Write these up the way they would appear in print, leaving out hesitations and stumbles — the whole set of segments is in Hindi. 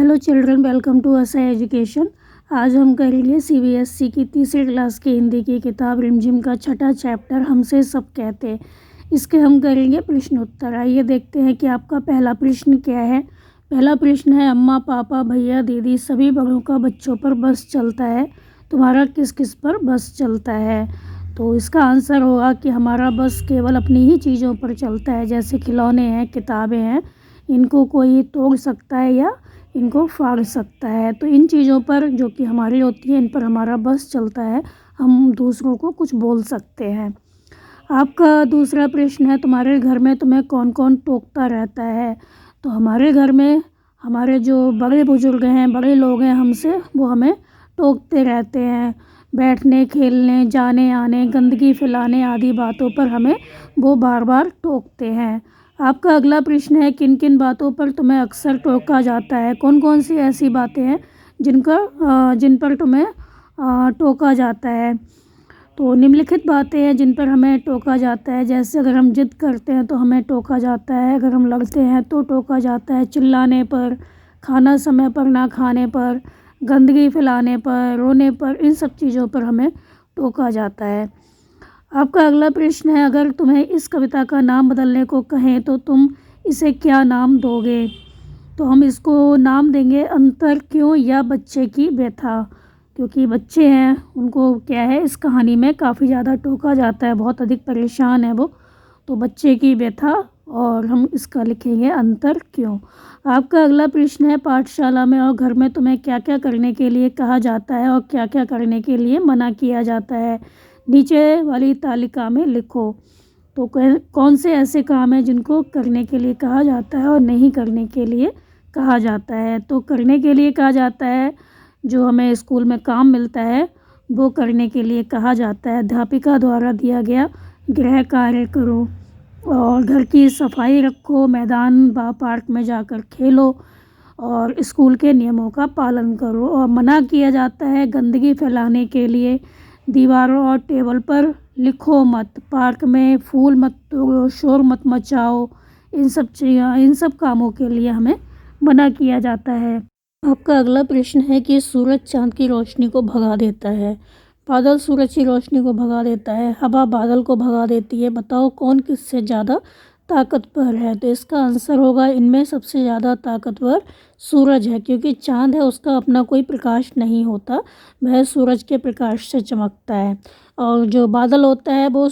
हेलो चिल्ड्रन, वेलकम टू असा एजुकेशन। आज हम करेंगे सीबीएसई की तीसरी क्लास की हिंदी की किताब रिमझिम का छठा चैप्टर हमसे सब कहते। इसके हम करेंगे प्रश्न उत्तर। आइए देखते हैं कि आपका पहला प्रश्न क्या है। पहला प्रश्न है, अम्मा पापा भैया दीदी सभी बड़ों का बच्चों पर बस चलता है, तुम्हारा किस किस पर बस चलता है। तो इसका आंसर होगा कि हमारा बस केवल अपनी ही चीज़ों पर चलता है, जैसे खिलौने हैं, किताबें हैं, इनको कोई तोड़ सकता है या इनको फाड़ सकता है। तो इन चीज़ों पर जो कि हमारी होती है, इन पर हमारा बस चलता है, हम दूसरों को कुछ बोल सकते हैं। आपका दूसरा प्रश्न है, तुम्हारे घर में तुम्हें कौन कौन टोकता रहता है। तो हमारे घर में हमारे जो बड़े बुजुर्ग हैं, बड़े लोग हैं हमसे, वो हमें टोकते रहते हैं। बैठने, खेलने, जाने आने, गंदगी फैलाने आदि बातों पर हमें वो बार बार टोकते हैं। आपका अगला प्रश्न है, किन किन बातों पर तुम्हें अक्सर टोका जाता है। कौन कौन सी ऐसी बातें हैं जिन पर तुम्हें टोका जाता है। तो निम्नलिखित बातें हैं जिन पर हमें टोका जाता है, जैसे अगर हम जिद करते हैं तो हमें टोका जाता है, अगर हम लड़ते हैं तो टोका जाता है, चिल्लाने पर, खाना समय पर ना खाने पर, गंदगी फैलाने पर, रोने पर, इन सब चीज़ों पर हमें टोका जाता है। आपका अगला प्रश्न है, अगर तुम्हें इस कविता का नाम बदलने को कहें तो तुम इसे क्या नाम दोगे। तो हम इसको नाम देंगे अंतर क्यों या बच्चे की व्यथा, क्योंकि बच्चे हैं उनको क्या है, इस कहानी में काफ़ी ज़्यादा टोका जाता है, बहुत अधिक परेशान है वो। तो बच्चे की व्यथा, और हम इसका लिखेंगे अंतर क्यों। आपका अगला प्रश्न है, पाठशाला में और घर में तुम्हें क्या क्या करने के लिए कहा जाता है और क्या क्या करने के लिए मना किया जाता है। नीचे वाली तालिका में लिखो। तो कौन से ऐसे काम हैं जिनको करने के लिए कहा जाता है और नहीं करने के लिए कहा जाता है। तो करने के लिए कहा जाता है, जो हमें स्कूल में काम मिलता है वो करने के लिए कहा जाता है। अध्यापिका द्वारा दिया गया गृह कार्य करो, और घर की सफाई रखो, मैदान व पार्क में जाकर खेलो, और स्कूल के नियमों का पालन करो। और मना किया जाता है गंदगी फैलाने के लिए, दीवारों और टेबल पर लिखो मत, पार्क में फूल मत तोड़ो, शोर मत मचाओ, इन सब कामों के लिए हमें मना किया जाता है। आपका अगला प्रश्न है कि सूरज चांद की रोशनी को भगा देता है, बादल सूरज की रोशनी को भगा देता है, हवा बादल को भगा देती है, बताओ कौन किससे ज़्यादा ताकतवर है। तो इसका आंसर होगा, इनमें सबसे ज़्यादा ताकतवर सूरज है, क्योंकि चांद है उसका अपना कोई प्रकाश नहीं होता, वह सूरज के प्रकाश से चमकता है। और जो बादल होता है वो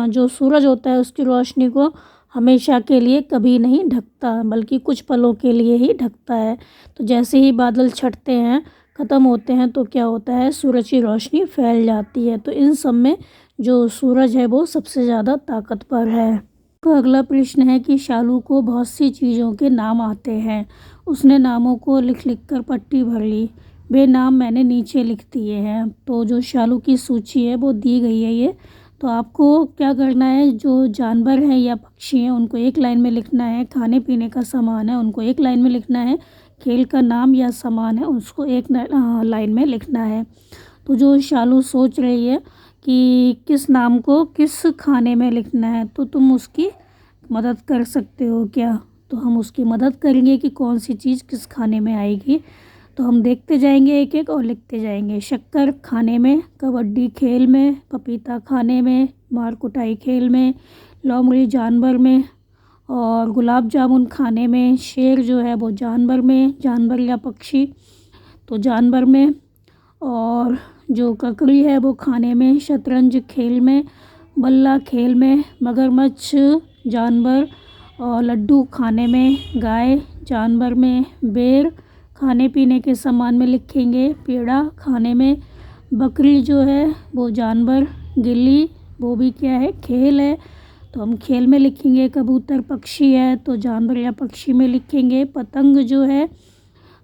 जो सूरज होता है उसकी रोशनी को हमेशा के लिए कभी नहीं ढकता, बल्कि कुछ पलों के लिए ही ढकता है। तो जैसे ही बादल छटते हैं, ख़त्म होते हैं, तो क्या होता है, सूरज की रोशनी फैल जाती है। तो इन सब में जो सूरज है वो सबसे ज़्यादा ताकतवर है। तो अगला प्रश्न है कि शालू को बहुत सी चीज़ों के नाम आते हैं, उसने नामों को लिख लिख कर पट्टी भर ली, वे नाम मैंने नीचे लिख दिए हैं। तो जो शालू की सूची है वो दी गई है ये। तो आपको क्या करना है, जो जानवर हैं या पक्षी हैं उनको एक लाइन में लिखना है, खाने पीने का सामान है उनको एक लाइन में लिखना है, खेल का नाम या सामान है उसको एक लाइन में लिखना है। तो जो शालू सोच रही है कि किस नाम को किस खाने में लिखना है, तो तुम उसकी मदद कर सकते हो क्या। तो हम उसकी मदद करेंगे कि कौन सी चीज़ किस खाने में आएगी। तो हम देखते जाएंगे एक एक और लिखते जाएंगे। शक्कर खाने में, कबड्डी खेल में, पपीता खाने में, मार कुटाई खेल में, लोमड़ी जानवर में, और गुलाब जामुन खाने में, शेर जो है वो जानवर में, जानवर या पक्षी तो जानवर में, और जो ककड़ी है वो खाने में, शतरंज खेल में, बल्ला खेल में, मगरमच्छ जानवर, और लड्डू खाने में, गाय जानवर में, बेर खाने पीने के सामान में लिखेंगे, पेड़ा खाने में, बकरी जो है वो जानवर, गिल्ली वो भी क्या है, खेल है, तो हम खेल में लिखेंगे। कबूतर पक्षी है तो जानवर या पक्षी में लिखेंगे। पतंग जो है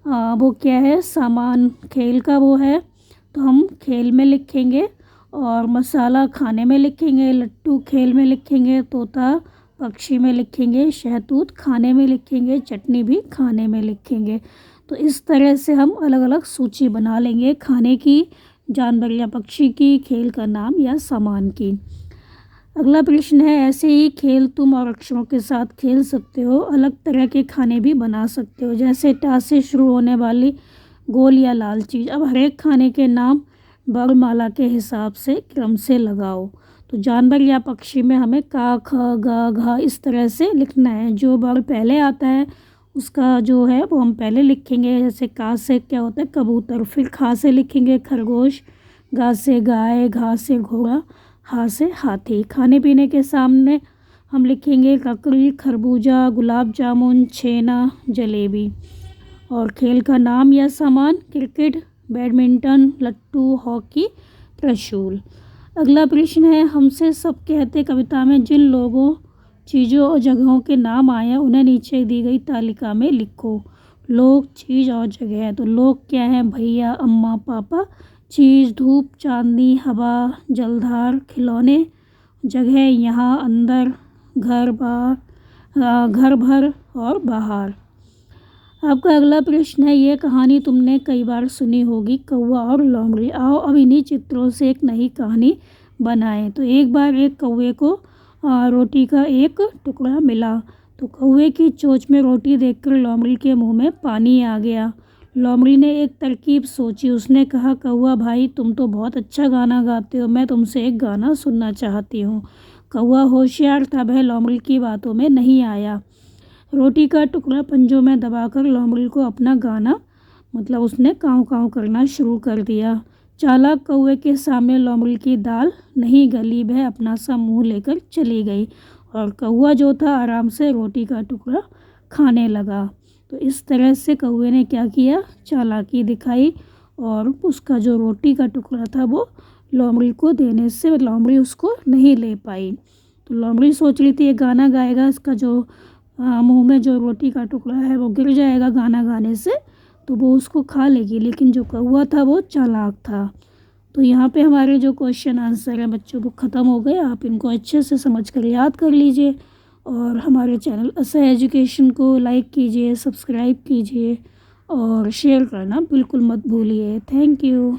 वो क्या है, सामान खेल का वो है, तो हम खेल में लिखेंगे। और मसाला खाने में लिखेंगे, लट्टू खेल में लिखेंगे, तोता पक्षी में लिखेंगे, शहतूत खाने में लिखेंगे, चटनी भी खाने में लिखेंगे। तो इस तरह से हम अलग अलग सूची बना लेंगे, खाने की, जानवर या पक्षी की, खेल का नाम या सामान की। अगला प्रश्न है, ऐसे ही खेल तुम और अक्षरों के साथ खेल सकते हो, अलग तरह के खाने भी बना सकते हो, जैसे टा से शुरू होने वाली गोल या लाल चीज़। अब हर एक खाने के नाम वर्णमाला के हिसाब से क्रम से लगाओ। तो जानवर या पक्षी में हमें का, ख, ग, घ इस तरह से लिखना है। जो वर्ण पहले आता है उसका जो है वो हम पहले लिखेंगे। जैसे का से क्या होता है कबूतर, फिर खा से लिखेंगे खरगोश, गा से गाय, घा से घोड़ा, हा से हाथी। खाने पीने के सामने हम लिखेंगे ककड़ी, खरबूजा, गुलाब जामुन, छेना, जलेबी। और खेल का नाम या सामान क्रिकेट, बैडमिंटन, लट्टू, हॉकी, त्रिशूल। अगला प्रश्न है, हमसे सब कहते कविता में जिन लोगों, चीज़ों और जगहों के नाम आए हैं उन्हें नीचे दी गई तालिका में लिखो। लोग, चीज़ और जगह। तो लोग क्या हैं, भैया, अम्मा, पापा। चीज़, धूप, चांदनी, हवा, जलधार, खिलौने। जगह, यहाँ, अंदर, घर, बाहर, घर भर और बाहर। आपका अगला प्रश्न है, ये कहानी तुमने कई बार सुनी होगी, कौवा और लोमड़ी। आओ अब इन्हीं चित्रों से एक नई कहानी बनाएं। तो एक बार एक कौवे को रोटी का एक टुकड़ा मिला। तो कौवे की चोंच में रोटी देखकर लोमड़ी के मुंह में पानी आ गया। लोमड़ी ने एक तरकीब सोची। उसने कहा, कौवा भाई तुम तो बहुत अच्छा गाना गाते हो, मैं तुमसे एक गाना सुनना चाहती हूँ। कौवा होशियार था, वह लोमड़ी की बातों में नहीं आया। रोटी का टुकड़ा पंजों में दबाकर लोमड़ी को अपना गाना उसने काँव काँव करना शुरू कर दिया। चालाक कौवे के सामने लोमड़ी की दाल नहीं गली, वह अपना सा मुंह लेकर चली गई और कौवा जो था आराम से रोटी का टुकड़ा खाने लगा। तो इस तरह से कौवे ने क्या किया, चालाकी दिखाई और उसका जो रोटी का टुकड़ा था वो लोमड़ी को देने से लोमड़ी उसको नहीं ले पाई। तो लोमड़ी सोच रही थी ये गाना गाएगा, इसका जो मुंह में जो रोटी का टुकड़ा है वो गिर जाएगा गाना गाने से, तो वो उसको खा लेगी। लेकिन जो कौवा था वो चालाक था। तो यहाँ पे हमारे जो क्वेश्चन आंसर हैं बच्चों वो ख़त्म हो गए। आप इनको अच्छे से समझ कर याद कर लीजिए और हमारे चैनल असह एजुकेशन को लाइक कीजिए, सब्सक्राइब कीजिए और शेयर करना बिल्कुल मत भूलिए। Thank you.